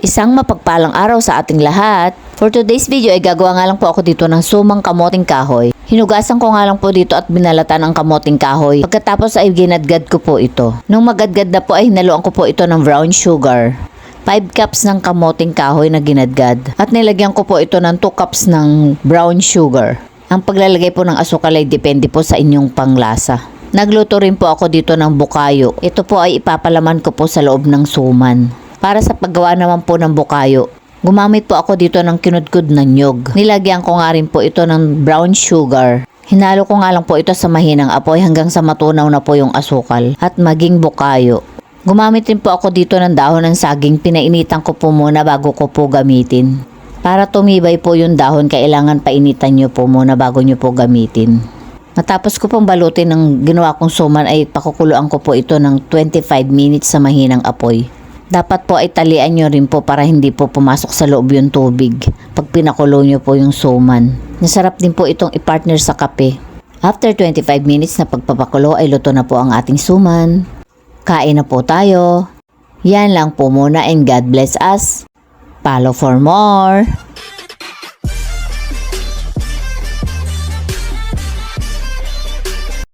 Isang mapagpalang araw sa ating lahat. For today's video ay gagawa nga lang po ako dito ng sumang kamoting kahoy. Hinugasan ko nga lang po dito at binalatan ang kamoting kahoy. Pagkatapos ay ginadgad ko po ito. Nung magadgad na po ay hinaluan ko po ito ng brown sugar. 5 cups ng kamoting kahoy na ginadgad. At nilagyan ko po ito ng 2 cups ng brown sugar. Ang paglalagay po ng asukal ay depende po sa inyong panglasa. Nagluto rin po ako dito ng bukayo. Ito po ay ipapalaman ko po sa loob ng suman. Para sa paggawa naman po ng bukayo, gumamit po ako dito ng kinudkod na nyog. Nilagyan ko nga rin po ito ng brown sugar. Hinalo ko nga lang po ito sa mahinang apoy hanggang sa matunaw na po yung asukal at maging bukayo. Gumamit rin po ako dito ng dahon ng saging. Pinainitan ko po muna bago ko po gamitin. Para tumibay po yung dahon, kailangan painitan nyo po muna bago nyo po gamitin. Matapos ko pong balutin ng ginawa kong suman ay pakukuluan ko po ito ng 25 minutes sa mahinang apoy. Dapat po ay talian nyo rin po para hindi po pumasok sa loob yung tubig pag pinakulo nyo po yung suman. Nasarap din po itong i-partner sa kape. After 25 minutes na pagpapakulo ay luto na po ang ating suman. Kain na po tayo. Yan lang po muna and God bless us. Follow for more.